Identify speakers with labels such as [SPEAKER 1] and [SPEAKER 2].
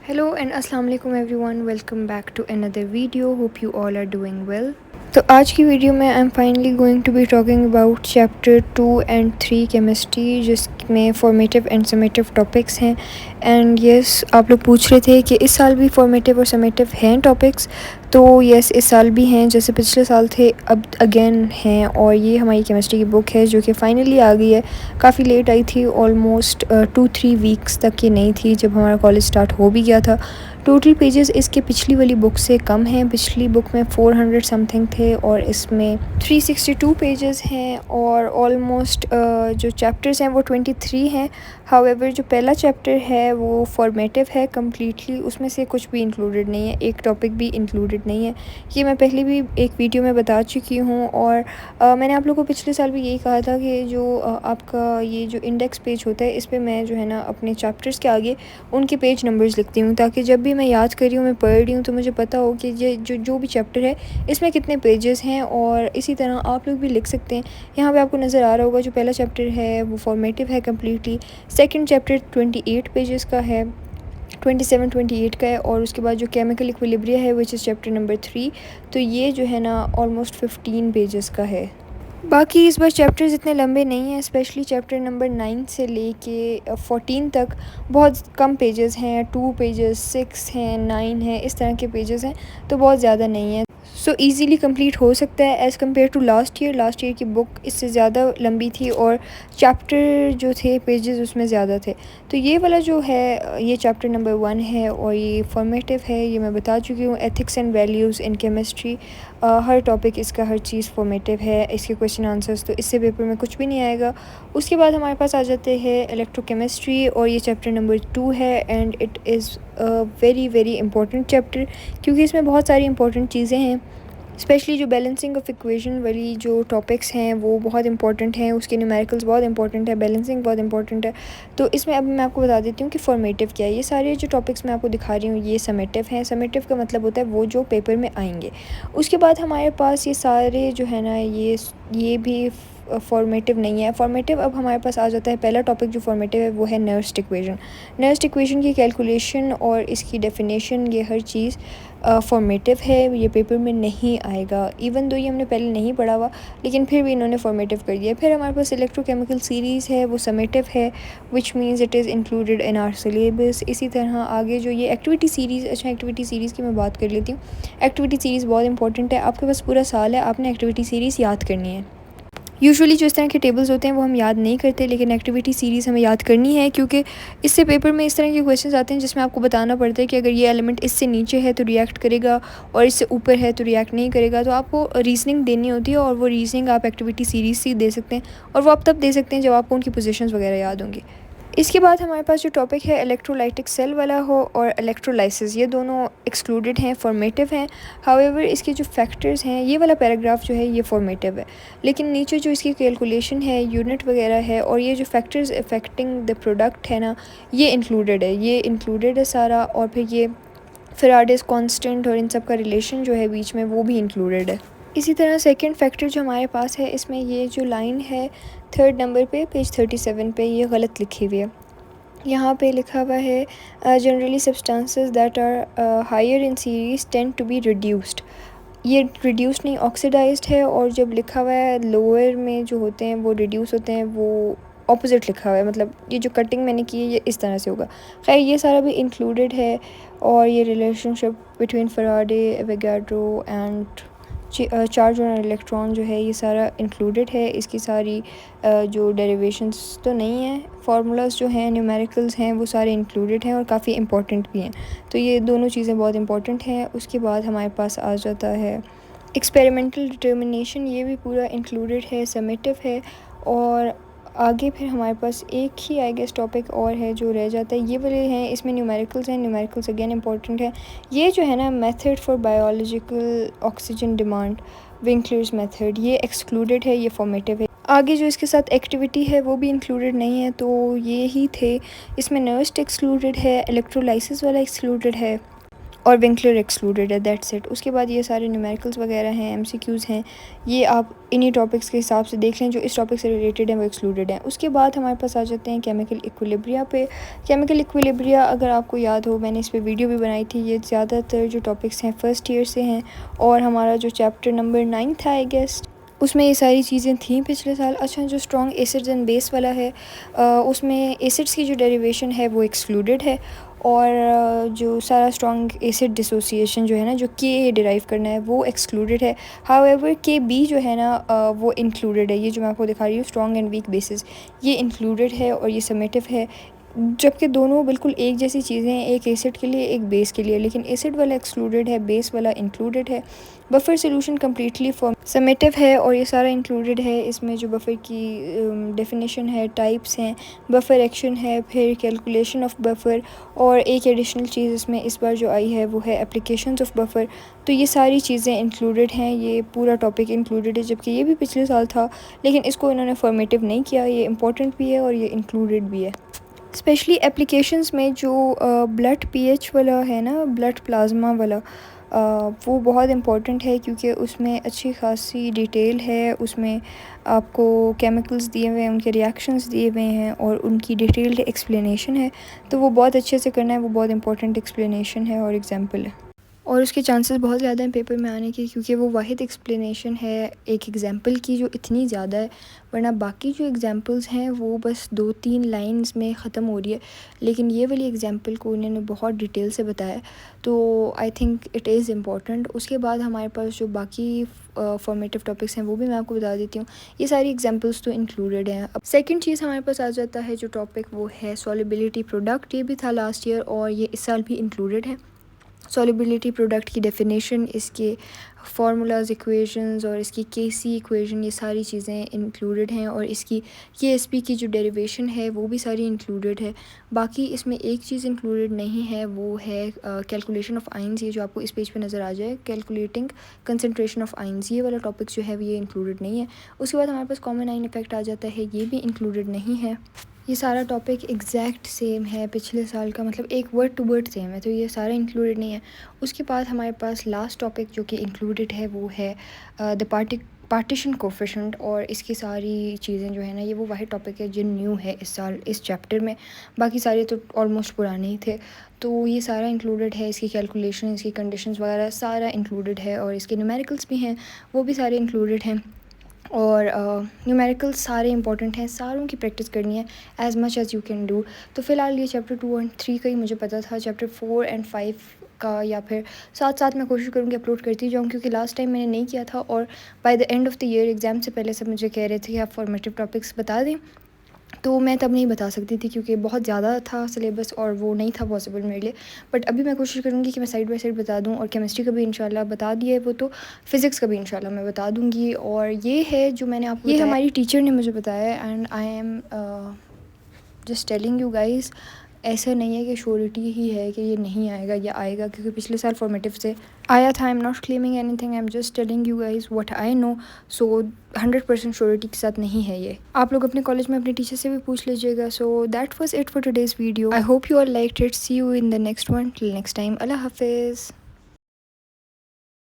[SPEAKER 1] Hello and अस्सलाम वालेकुम everyone. Welcome back to another video. Hope you all are doing well. तो आज की वीडियो में I am finally going to be talking about chapter 2 and 3 chemistry, जिसमें formative and summative topics हैं. And yes, आप लोग पूछ रहे थे कि इस साल भी फॉर्मेटिव और समेटिव हैं टॉपिक्स. तो यस, इस साल भी हैं, जैसे पिछले साल थे अब अगेन हैं. और ये हमारी केमिस्ट्री की बुक है जो कि फ़ाइनली आ गई है. काफ़ी लेट आई थी, ऑलमोस्ट 2-3 वीक्स तक ये नहीं थी जब हमारा कॉलेज स्टार्ट हो भी गया था. टोटल पेजेस इसके पिछली वाली बुक से कम हैं. पिछली बुक में 400 समथिंग थे और इसमें 362 पेजेस हैं. और ऑलमोस्ट जो चैप्टर्स हैं वो 23 हैं. हाउएवर जो पहला चैप्टर है वो फॉर्मेटिव है कम्प्लीटली. उसमें से कुछ भी इंक्लूडेड नहीं है, एक टॉपिक भी इंक्लूडेड नहीं है. ये मैं पहले भी एक वीडियो में बता चुकी हूँ. और मैंने आप लोगों को पिछले साल भी यही कहा था कि जो आपका ये जो इंडेक्स पेज होता है, इस पे मैं जो है ना अपने चैप्टर्स के आगे उनके पेज नंबर्स लिखती हूँ, ताकि जब भी मैं याद कर रही हूँ, मैं पढ़ रही हूँ, तो मुझे पता हो कि ये जो भी चैप्टर है इसमें कितने पेजेस हैं. और इसी तरह आप लोग भी लिख सकते हैं. यहाँ पे आपको नज़र आ रहा होगा जो पहला चैप्टर है वो फॉर्मेटिव है कम्प्लीटली. सेकंड चैप्टर 28 पेजेस का है, 27-28 का है. और उसके बाद जो केमिकल इक्विलिब्रिया है विच इज़ चैप्टर नंबर 3, तो ये जो है ना ऑलमोस्ट 15 पेजेस का है. बाकी इस बार चैप्टर्स इतने लंबे नहीं हैं, स्पेशली चैप्टर नंबर 9 से लेके 14 तक बहुत कम पेजेस हैं. 2 पेजेस, 6 हैं, 9 हैं, इस तरह के पेजेस हैं, तो बहुत ज़्यादा नहीं है. सो ईज़िली कंप्लीट हो सकता है as compare to last year की बुक इससे ज़्यादा लंबी थी और चैप्टर जो थे पेजेस उसमें ज़्यादा थे. तो ये वाला जो है ये चैप्टर नंबर 1 है और ये फॉर्मेटिव है. ये मैं बता चुकी हूँ, ethics and values in chemistry. Her topic इसका, हर चीज़ फॉर्मेटिव है. इसके क्वेश्चन आंसर्स तो इससे पेपर में कुछ भी नहीं आएगा. उसके बाद हमारे पास आ जाते हैं इलेक्ट्रोकेमिस्ट्री और ये चैप्टर नंबर 2 है. And it is very very important chapter, क्योंकि इसमें बहुत सारी इंपॉर्टेंट चीज़ें हैं. स्पेशली जो बैलेंसिंग ऑफ इक्वेशन वाली जो टॉपिक्स हैं वो बहुत इंपॉर्टेंट हैं. उसके न्यूमेरिकल्स बहुत इंपॉर्टेंट है, बैलेंसिंग बहुत इंपॉर्टेंट है. तो इसमें अब मैं आपको बता देती हूँ कि फॉर्मेटिव क्या है. ये सारे जो टॉपिक्स मैं आपको दिखा रही हूँ ये समेटिव हैं. समेटिव का मतलब होता है वो जो पेपर में आएंगे. उसके बाद हमारे पास ये सारे जो है ना ये भी फॉर्मेटिव नहीं है. फॉर्मेटिव अब हमारे पास आ जाता है. पहला टॉपिक जो फॉर्मेटिव है वो है नर्स्ट इक्वेशन. नर्स्ट इक्वेशन की कैलकुलेशन और इसकी डेफिनेशन, ये हर चीज़ फॉर्मेटिव है. ये पेपर में नहीं आएगा. इवन दो ये हमने पहले नहीं पढ़ा हुआ, लेकिन फिर भी इन्होंने फॉर्मेटिव कर दिया. फिर हमारे पास इलेक्ट्रोकेमिकल सीरीज़ है, वो समेटिव है, which means it is included in our syllabus. इसी तरह आगे जो ये एक्टिविटी सीरीज़, अच्छा एक्टिविटी सीरीज़ की मैं बात कर लेती हूँ. एक्टिविटी सीरीज़ बहुत इंपॉर्टेंट है. आपके पास पूरा साल है, आपने एक्टिविटी सीरीज़ याद करनी है. यूजुअली जो इस तरह के टेबल्स होते हैं वो हम याद नहीं करते, लेकिन एक्टिविटी सीरीज़ हमें याद करनी है, क्योंकि इससे पेपर में इस तरह के क्वेश्चंस आते हैं जिसमें आपको बताना पड़ता है कि अगर ये एलिमेंट इससे नीचे है तो रिएक्ट करेगा और इससे ऊपर है तो रिएक्ट नहीं करेगा. तो आपको रीजनिंग देनी होती है और वो रीजनिंग आप एक्टिविटी सीरीज़ से दे सकते हैं. और वो आप तब दे सकते हैं जब आपको उनकी पोजीशंस वगैरह याद होंगी. इसके बाद हमारे पास जो टॉपिक है इलेक्ट्रोलाइटिक सेल वाला हो और इलेक्ट्रोलाइसिस, ये दोनों एक्सक्लूडेड हैं, फॉर्मेटिव हैं. हाउएवर इसके जो फैक्टर्स हैं, ये वाला पैराग्राफ जो है ये फॉर्मेटिव है, लेकिन नीचे जो इसकी कैलकुलेशन है, यूनिट वगैरह है, और ये जो फैक्टर्स अफेक्टिंग द प्रोडक्ट है ना, ये इंक्लूडेड है सारा. और फिर ये फैराडेस कांस्टेंट और इन सब का रिलेशन जो है बीच में, वो भी इंक्लूडेड है. इसी तरह सेकंड फैक्टर जो हमारे पास है, इसमें ये जो लाइन है 3rd नंबर पे पेज 37 पे, ये गलत लिखी हुई है. यहाँ पे लिखा हुआ है generally substances that are higher in series tend to be reduced. ये रिड्यूस्ड नहीं, ऑक्सीडाइज्ड है. और जब लिखा हुआ है लोअर में जो होते हैं वो रिड्यूस होते हैं, वो ऑपोजिट लिखा हुआ है. मतलब ये जो कटिंग मैंने की है ये इस तरह से होगा. खैर, ये सारा भी इंक्लूडेड है. और ये relationship between Faraday, Avogadro and charge और इलेक्ट्रॉन जो है, ये सारा इंक्लूडेड है. इसकी सारी जो डेरिवेशंस तो नहीं है, फार्मूलाज जो हैं, न्यूमेरिकल्स हैं, वो सारे इंक्लूडेड हैं और काफ़ी इंपॉर्टेंट भी हैं. तो ये दोनों चीज़ें बहुत इंपॉर्टेंट हैं. उसके बाद हमारे पास आ जाता है एक्सपेरिमेंटल डिटर्मिनेशन. ये भी पूरा इंक्लूडेड है, समेटिव है. और आगे फिर हमारे पास एक ही आई गेस टॉपिक और है जो रह जाता है. ये वाले हैं, इसमें न्यूमेरिकल्स हैं. न्यूमेरिकल्स अगेन इंपॉर्टेंट है. ये जो है ना method for biological oxygen demand, Winkler's method, ये एक्सक्लूडेड है, ये फॉर्मेटिव है. आगे जो इसके साथ एक्टिविटी है वो भी इंक्लूडेड नहीं है. तो ये ही थे. इसमें नर्स्ट एक्सक्लूडेड है, इलेक्ट्रोलाइसिस वाला एक्सक्लूडेड है, और विंकलर एक्सक्लूडेड है, दैट्स इट। उसके बाद ये सारे न्यूमेरिकल्स वगैरह हैं, एमसीक्यूज़ हैं, ये आप इन्हीं टॉपिक्स के हिसाब से देख लें जो इस टॉपिक से रिलेटेड हैं, वो एक्सक्लूडेड हैं। उसके बाद हमारे पास आ जाते हैं केमिकल इक्विलिब्रिया पे। केमिकल इक्विलिब्रिया अगर आपको याद हो, मैंने इस पर वीडियो भी बनाई थी। ये ज़्यादातर जो टॉपिक्स हैं फर्स्ट ईयर से हैं, और हमारा जो चैप्टर नंबर 9 था आई गेस, उसमें ये सारी चीज़ें थी पिछले साल। अच्छा, जो स्ट्रॉन्ग एसिड्स एंड बेस वाला है, उसमें एसिड्स की जो डेरिवेशन है वो एक्सक्लूडेड है, और जो सारा स्ट्रॉन्ग एसिड डिसोसिएशन जो है ना, जो के डिराइव करना है, वो एक्सक्लूडेड है। हाउएवर के बी जो है ना, वो इंक्लूडेड है। ये जो मैं आपको दिखा रही हूँ स्ट्रॉन्ग एंड वीक बेसिस, ये इंक्लूडेड है और ये समेटिव है, जबकि दोनों बिल्कुल एक जैसी चीज़ें हैं, एक एसिड के लिए एक बेस के लिए, लेकिन एसिड वाला एक्सक्लूडेड है, बेस वाला इंक्लूडेड है। Buffer solution completely form summative है और ये सारा इंक्लूडेड है। इसमें जो बफर की डेफिनेशन है, टाइप्स हैं, बफर एक्शन है, फिर कैलकुलेशन ऑफ बफर, और एक एडिशनल चीज़ इसमें इस बार जो आई है वो है एप्लीकेशंस ऑफ बफर। तो ये सारी चीज़ें इंक्लूडेड हैं, ये पूरा टॉपिक इंक्लूडेड है, जबकि ये भी पिछले साल था, लेकिन इसको इन्होंने फॉर्मेटिव नहीं किया। ये इंपॉर्टेंट भी है और ये इंक्लूडेड भी है। स्पेशली एप्लीकेशंस में जो ब्लड पीएच वाला है ना, ब्लड प्लाज्मा वाला, वो बहुत इम्पॉर्टेंट है, क्योंकि उसमें अच्छी खासी डिटेल है। उसमें आपको केमिकल्स दिए हुए हैं, उनके रिएक्शंस दिए हुए हैं, और उनकी डिटेल्ड एक्सप्लेनेशन है। तो वो बहुत अच्छे से करना है, वो बहुत इंपॉर्टेंट एक्सप्लेनेशन है और एग्जांपल है, और उसके चांसेस बहुत ज़्यादा हैं पेपर में आने के, क्योंकि वो वाहिद एक्सप्लेनेशन है एक एग्ज़ाम्पल की जो इतनी ज़्यादा है। वरना बाकी जो एग्ज़ाम्पल्स हैं वो बस 2-3 लाइंस में ख़त्म हो रही है, लेकिन ये वाली एग्ज़ाम्पल को उन्होंने बहुत डिटेल से बताया, तो I think it is important. उसके बाद हमारे पास जो बाकी फॉर्मेटिव टॉपिक्स हैं वो भी मैं आपको बता देती हूँ। ये सारी एग्जांपल्स तो इंक्लूडेड हैं। अब सेकंड चीज़ हमारे पास आ जाता है जो टॉपिक, वो है सॉल्युबिलिटी प्रोडक्ट। ये भी था लास्ट ईयर और ये इस साल भी इंक्लूडेड है। सॉल्युबिलिटी प्रोडक्ट की डेफिनेशन, इसके फार्मूलाज, इक्वेशंस और इसकी केसी इक्वेशन, ये सारी चीज़ें इंक्लूडेड हैं, और इसकी केएसपी की जो डेरिवेशन है वो भी सारी इंक्लूडेड है। बाकी इसमें एक चीज़ इंक्लूडेड नहीं है, वो है कैलकुलेशन ऑफ आइंस। ये जो आपको इस पेज पे नज़र आ जाए, कैलकुलेटिंग कंसनट्रेशन ऑफ आइंस, ये वाला टॉपिक जो है ये इंक्लूडेड नहीं है। उसके बाद हमारे पास कॉमन आइन इफेक्ट आ जाता है, ये भी इंक्लूडेड नहीं है। ये सारा टॉपिक एग्जैक्ट सेम है पिछले साल का, मतलब एक वर्ड टू वर्ड सेम है, तो ये सारा इंक्लूडेड नहीं है। उसके बाद हमारे पास लास्ट टॉपिक जो कि इंक्लूडेड है वो है द पार्टीशन कोफिशिएंट, और इसकी सारी चीज़ें जो है ना, ये वो वाहिद टॉपिक है जो न्यू है इस साल इस चैप्टर में। बाकी सारे तो ऑलमोस्ट पुराने ही थे, तो ये सारा इंक्लूडेड है। इसकी कैलकुलेशन, इसकी कंडीशंस वगैरह सारा इंक्लूडेड है, और इसके न्यूमेरिकल्स भी हैं, वो भी सारे इंक्लूडेड हैं। और न्यूमेरिकल्स सारे इंपॉर्टेंट हैं, सारों की प्रैक्टिस करनी है as much as you can do. तो फ़िलहाल ये चैप्टर 2 और 3 का ही मुझे पता था, चैप्टर 4 और 5 का या फिर साथ साथ मैं कोशिश करूँगी अपलोड करती जाऊँ, क्योंकि लास्ट टाइम मैंने नहीं किया था, और by the end of the year exam से पहले सब मुझे कह रहे थे कि आप फॉर्मेटिव टॉपिक्स बता दें, तो मैं तब नहीं बता सकती थी क्योंकि बहुत ज़्यादा था सिलेबस और वो नहीं था पॉसिबल मेरे लिए। बट अभी मैं कोशिश करूँगी कि मैं साइड बाय साइड बता दूँ, और केमिस्ट्री का भी इंशाल्लाह बता दिया है वो, तो फ़िज़िक्स का भी इंशाल्लाह मैं बता दूँगी। और ये है जो मैंने आपको, ये हमारी टीचर ने मुझे बताया, and I am just telling you guys. ऐसा नहीं है कि श्योरिटी ही है कि ये नहीं आएगा या आएगा, क्योंकि पिछले साल फॉर्मेटिव से आया था। I am not claiming anything, I am just telling you guys what I know. So 100% surety के साथ नहीं है ये। आप लोग अपने कॉलेज में अपने टीचर से भी पूछ लीजिएगा। So that was it for today's video. I hope you are liked it. See you in the next one. Till next time, अल्लाह हाफिज़।